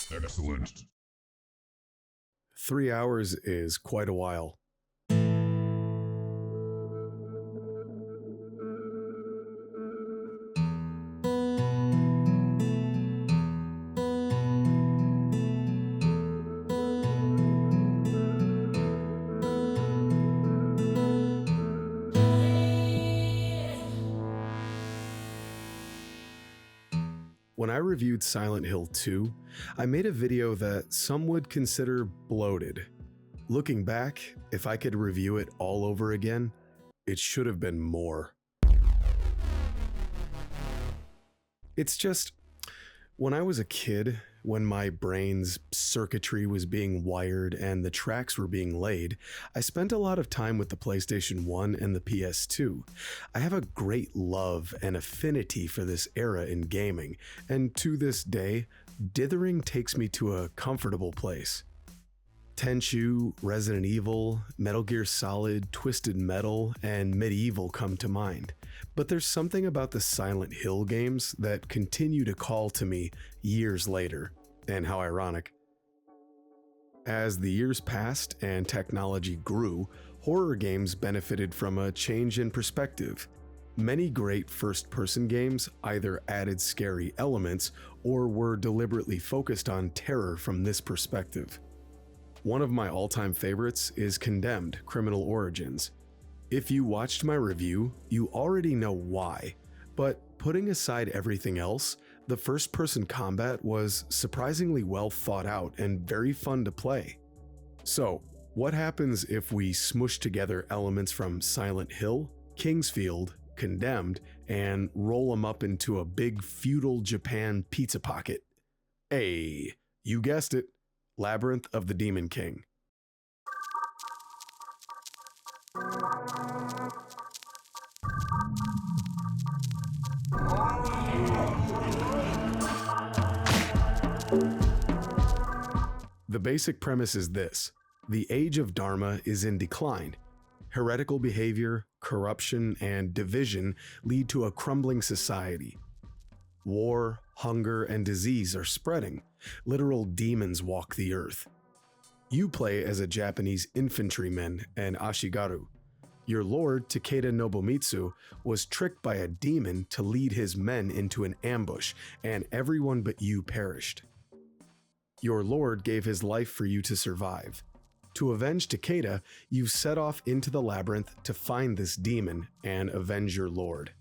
Excellent. 3 hours is quite a while. When I reviewed Silent Hill 2, I made a video that some would consider bloated. Looking back, if I could review it all over again, it should have been more. It's just, when I was a kid, when my brain's circuitry was being wired and the tracks were being laid, I spent a lot of time with the PlayStation 1 and the PS2. I have a great love and affinity for this era in gaming, and to this day, dithering takes me to a comfortable place. Tenchu, Resident Evil, Metal Gear Solid, Twisted Metal, and Medieval come to mind. But there's something about the Silent Hill games that continue to call to me years later. And how ironic. As the years passed and technology grew, horror games benefited from a change in perspective. Many great first-person games either added scary elements or were deliberately focused on terror from this perspective. One of my all-time favorites is Condemned: Criminal Origins. If you watched my review, you already know why, but putting aside everything else, the first-person combat was surprisingly well thought out and very fun to play. So, what happens if we smush together elements from Silent Hill, Kingsfield, Condemned, and roll them up into a big Feudal Japan pizza pocket? Hey, you guessed it. Labyrinth of the Demon King. The basic premise is this: the age of Dharma is in decline. Heretical behavior, corruption, and division lead to a crumbling society. War, hunger, and disease are spreading. Literal demons walk the earth. You play as a Japanese infantryman and Ashigaru. Your lord, Takeda Nobumitsu, was tricked by a demon to lead his men into an ambush, and everyone but you perished. Your lord gave his life for you to survive. To avenge Takeda, you set off into the labyrinth to find this demon and avenge your lord.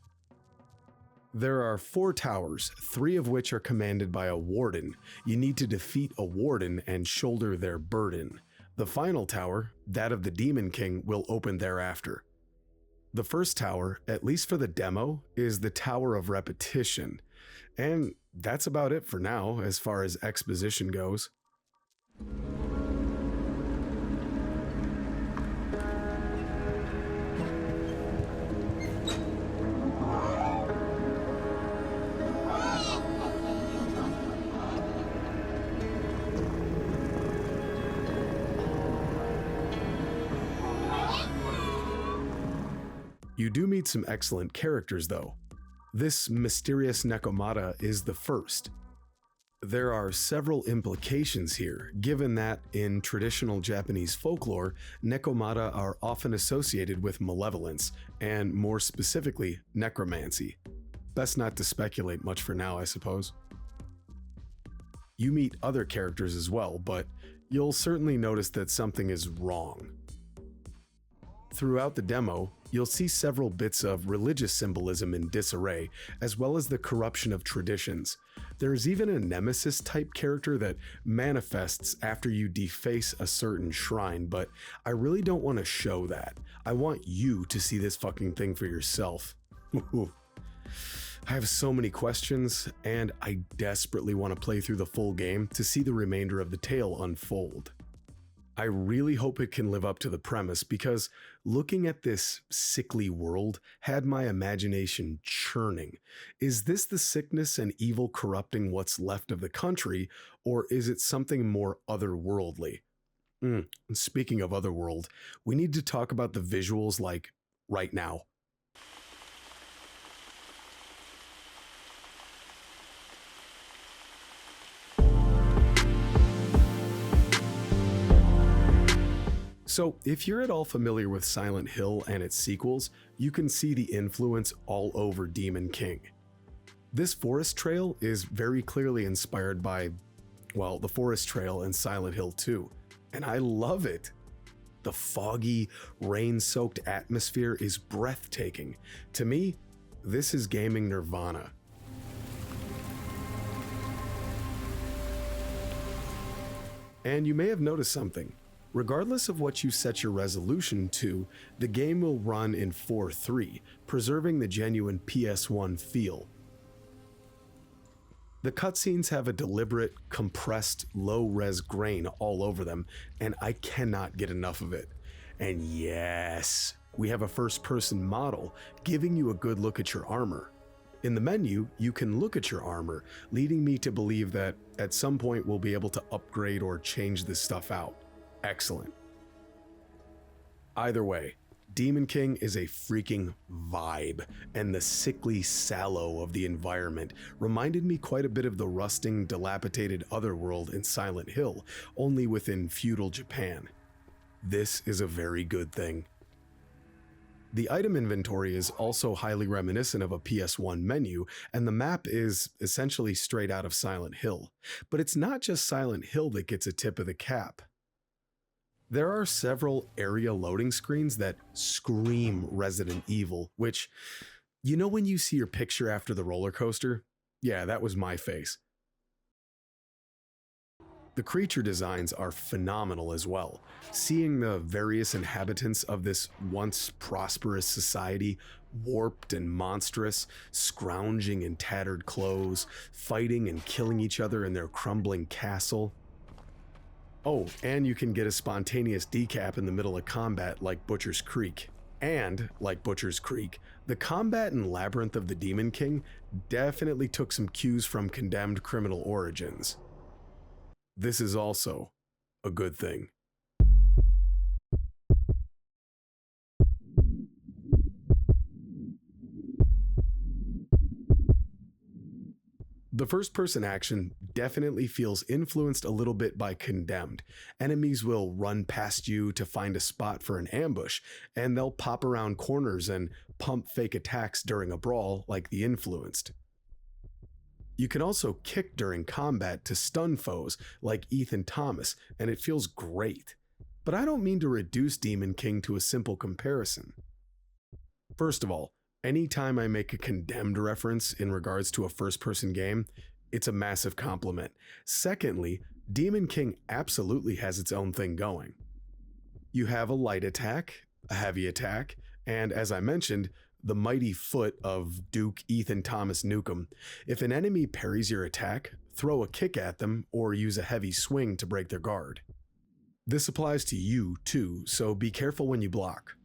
There are 4 towers, 3 of which are commanded by a warden. You need to defeat a warden and shoulder their burden. The final tower, that of the Demon King, will open thereafter. The first tower, at least for the demo, is the Tower of Repetition. And that's about it for now, as far as exposition goes. You do meet some excellent characters though. This mysterious Nekomata is the first. There are several implications here, given that in traditional Japanese folklore, Nekomata are often associated with malevolence, and more specifically, necromancy. Best not to speculate much for now, I suppose. You meet other characters as well, but you'll certainly notice that something is wrong. Throughout the demo, you'll see several bits of religious symbolism in disarray, as well as the corruption of traditions. There's even a nemesis-type character that manifests after you deface a certain shrine, but I really don't want to show that. I want you to see this fucking thing for yourself. I have so many questions, and I desperately want to play through the full game to see the remainder of the tale unfold. I really hope it can live up to the premise because looking at this sickly world had my imagination churning. Is this the sickness and evil corrupting what's left of the country, or is it something more otherworldly? Speaking of otherworld, we need to talk about the visuals like right now. So, if you're at all familiar with Silent Hill and its sequels, you can see the influence all over Demon King. This forest trail is very clearly inspired by, well, the forest trail in Silent Hill 2, and I love it. The foggy, rain-soaked atmosphere is breathtaking. To me, this is gaming nirvana. And you may have noticed something. Regardless of what you set your resolution to, the game will run in 4:3, preserving the genuine PS1 feel. The cutscenes have a deliberate, compressed, low-res grain all over them, and I cannot get enough of it. And yes, we have a first-person model, giving you a good look at your armor. In the menu, you can look at your armor, leading me to believe that at some point we'll be able to upgrade or change this stuff out. Excellent. Either way, Demon King is a freaking vibe, and the sickly sallow of the environment reminded me quite a bit of the rusting, dilapidated otherworld in Silent Hill, only within feudal Japan. This is a very good thing. The item inventory is also highly reminiscent of a PS1 menu, and the map is essentially straight out of Silent Hill. But it's not just Silent Hill that gets a tip of the cap. There are several area loading screens that scream Resident Evil, which, you know when you see your picture after the roller coaster? Yeah, that was my face. The creature designs are phenomenal as well. Seeing the various inhabitants of this once prosperous society, warped and monstrous, scrounging in tattered clothes, fighting and killing each other in their crumbling castle. Oh, and you can get a spontaneous decap in the middle of combat like Butcher's Creek. And, like Butcher's Creek, the combat in Labyrinth of the Demon King definitely took some cues from Condemned Criminal Origins. This is also a good thing. The first-person action definitely feels influenced a little bit by Condemned. Enemies will run past you to find a spot for an ambush, and they'll pop around corners and pump fake attacks during a brawl like the Influenced. You can also kick during combat to stun foes like Ethan Thomas, and it feels great. But I don't mean to reduce Demon King to a simple comparison. First of all, anytime I make a Condemned reference in regards to a first-person game, it's a massive compliment. Secondly, Demon King absolutely has its own thing going. You have a light attack, a heavy attack, and as I mentioned, the mighty foot of Duke Ethan Thomas Nukem. If an enemy parries your attack, throw a kick at them or use a heavy swing to break their guard. This applies to you too, so be careful when you block.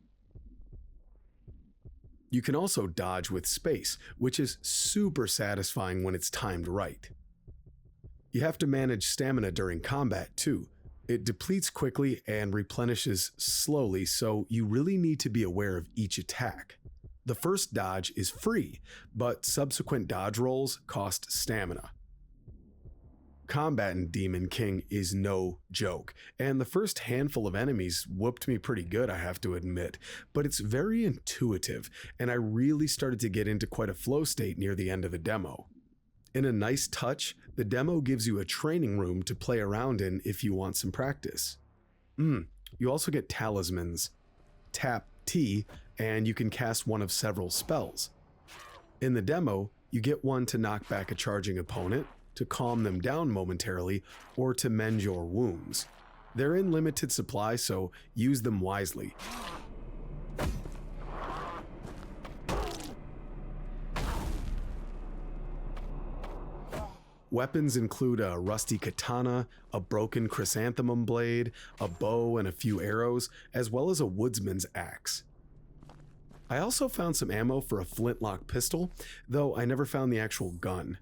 You can also dodge with space, which is super satisfying when it's timed right. You have to manage stamina during combat too. It depletes quickly and replenishes slowly, so you really need to be aware of each attack. The first dodge is free, but subsequent dodge rolls cost stamina. Combat in Demon King is no joke, and the first handful of enemies whooped me pretty good, I have to admit, but it's very intuitive, and I really started to get into quite a flow state near the end of the demo. In a nice touch, the demo gives you a training room to play around in if you want some practice. You also get talismans. Tap T, and you can cast one of several spells. In the demo, you get one to knock back a charging opponent, to calm them down momentarily, or to mend your wounds. They're in limited supply, so use them wisely. Weapons include a rusty katana, a broken chrysanthemum blade, a bow, and a few arrows, as well as a woodsman's axe. I also found some ammo for a flintlock pistol, though I never found the actual gun.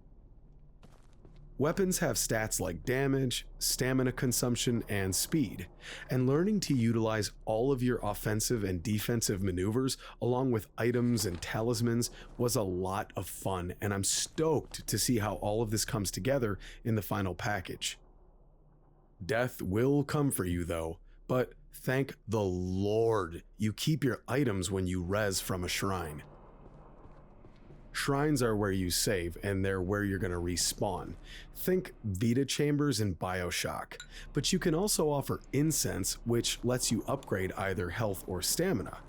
Weapons have stats like damage, stamina consumption, and speed, and learning to utilize all of your offensive and defensive maneuvers along with items and talismans was a lot of fun, and I'm stoked to see how all of this comes together in the final package. Death will come for you though, but thank the Lord you keep your items when you res from a shrine. Shrines are where you save, and they're where you're going to respawn. Think Vita chambers in BioShock, but you can also offer incense, which lets you upgrade either health or stamina.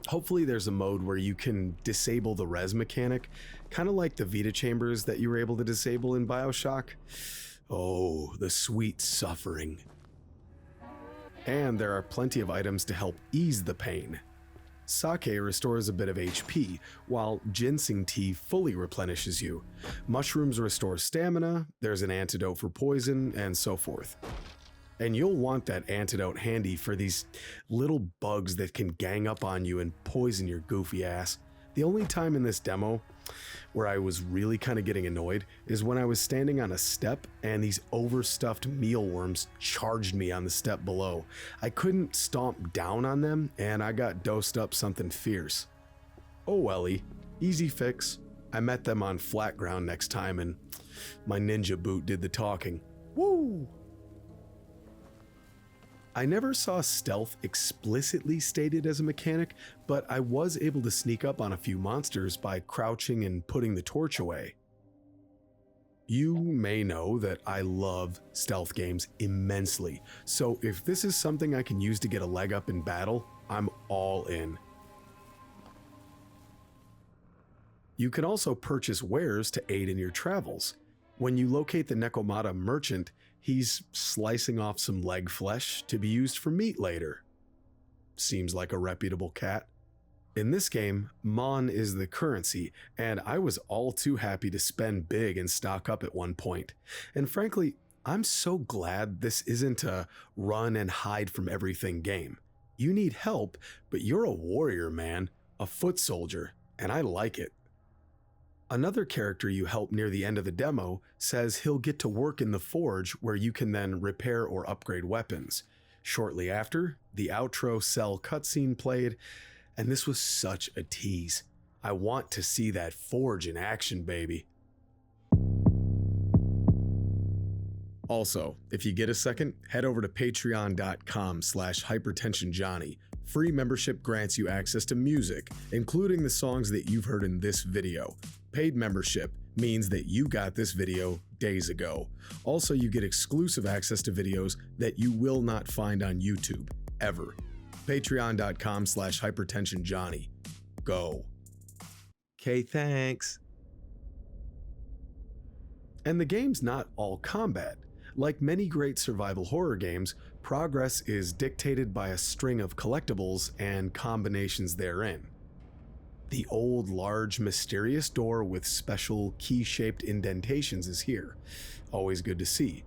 Hopefully there's a mode where you can disable the res mechanic, kind of like the Vita chambers that you were able to disable in BioShock. Oh, the sweet suffering. And there are plenty of items to help ease the pain. Sake restores a bit of HP, while ginseng tea fully replenishes you. Mushrooms restore stamina, there's an antidote for poison, and so forth. And you'll want that antidote handy for these little bugs that can gang up on you and poison your goofy ass. The only time in this demo where I was really kind of getting annoyed is when I was standing on a step and these overstuffed mealworms charged me on the step below. I couldn't stomp down on them and I got dosed up something fierce. Oh welly, easy fix. I met them on flat ground next time and my ninja boot did the talking. Woo! I never saw stealth explicitly stated as a mechanic, but I was able to sneak up on a few monsters by crouching and putting the torch away. You may know that I love stealth games immensely, so if this is something I can use to get a leg up in battle, I'm all in. You can also purchase wares to aid in your travels. When you locate the Nekomata merchant, he's slicing off some leg flesh to be used for meat later. Seems like a reputable cat. In this game, Mon is the currency, and I was all too happy to spend big and stock up at one point. And frankly, I'm so glad this isn't a run and hide from everything game. You need help, but you're a warrior, man, a foot soldier, and I like it. Another character you help near the end of the demo says he'll get to work in the forge where you can then repair or upgrade weapons. Shortly after, the outro cell cutscene played, and this was such a tease. I want to see that forge in action, baby. Also, if you get a second, head over to patreon.com/hypertensionjohnny. Free membership grants you access to music, including the songs that you've heard in this video. Paid membership means that you got this video days ago. Also, you get exclusive access to videos that you will not find on YouTube, ever. Patreon.com/hypertensionjohnny. Go. Okay, thanks. And the game's not all combat. Like many great survival horror games, progress is dictated by a string of collectibles and combinations therein. The old, large, mysterious door with special key-shaped indentations is here. Always good to see.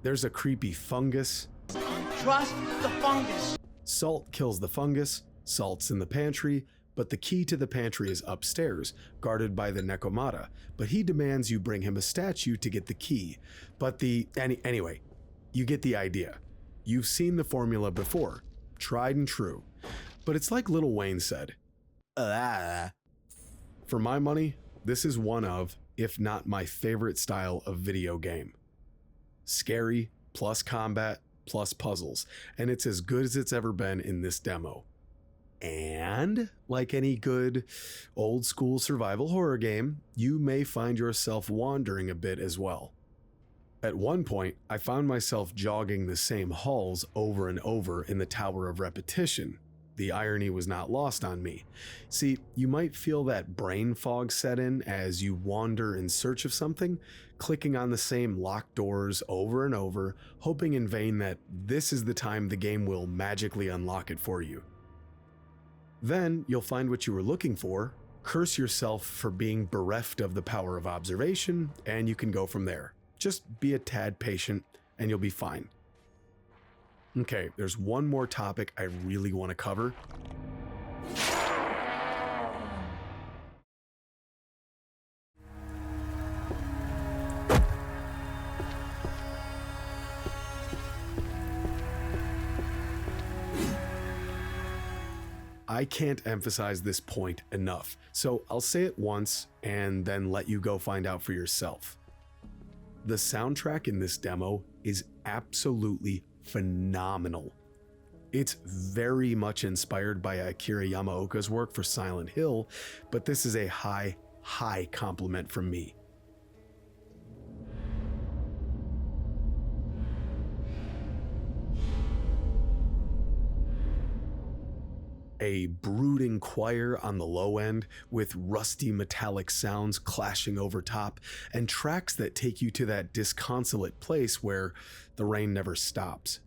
There's a creepy fungus. Trust the fungus. Salt kills the fungus, salt's in the pantry, but the key to the pantry is upstairs, guarded by the Nekomata, but he demands you bring him a statue to get the key. But anyway, you get the idea. You've seen the formula before, tried and true. But it's like Lil Wayne said, For my money, this is one of, if not my favorite style of video game. Scary, plus combat, plus puzzles, and it's as good as it's ever been in this demo. And, like any good old school survival horror game, you may find yourself wandering a bit as well. At one point, I found myself jogging the same halls over and over in the Tower of Repetition. The irony was not lost on me. See, you might feel that brain fog set in as you wander in search of something, clicking on the same locked doors over and over, hoping in vain that this is the time the game will magically unlock it for you. Then you'll find what you were looking for, Curse yourself for being bereft of the power of observation, and you can go from there. Just be a tad patient, and you'll be fine. Okay, there's one more topic I really want to cover. I can't emphasize this point enough, so I'll say it once and then let you go find out for yourself. The soundtrack in this demo is absolutely phenomenal. It's very much inspired by Akira Yamaoka's work for Silent Hill, but this is a high compliment from me. A brooding choir on the low end with rusty metallic sounds clashing over top, and tracks that take you to that disconsolate place where the rain never stops.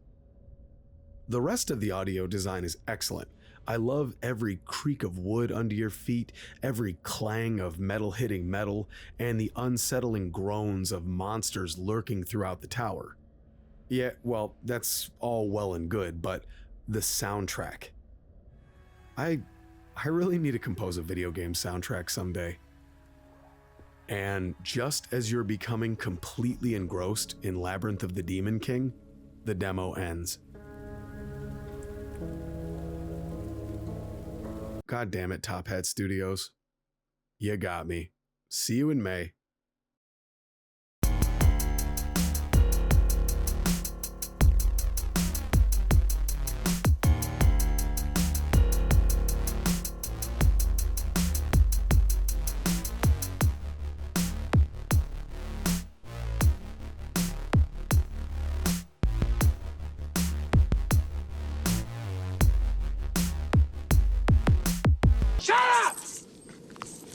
The rest of the audio design is excellent. I love every creak of wood under your feet, every clang of metal hitting metal, and the unsettling groans of monsters lurking throughout the tower. Yeah, well, that's all well and good, but the soundtrack. I really need to compose a video game soundtrack someday. And just as you're becoming completely engrossed in Labyrinth of the Demon King, the demo ends. God damn it, Top Hat Studios. You got me. See you in May.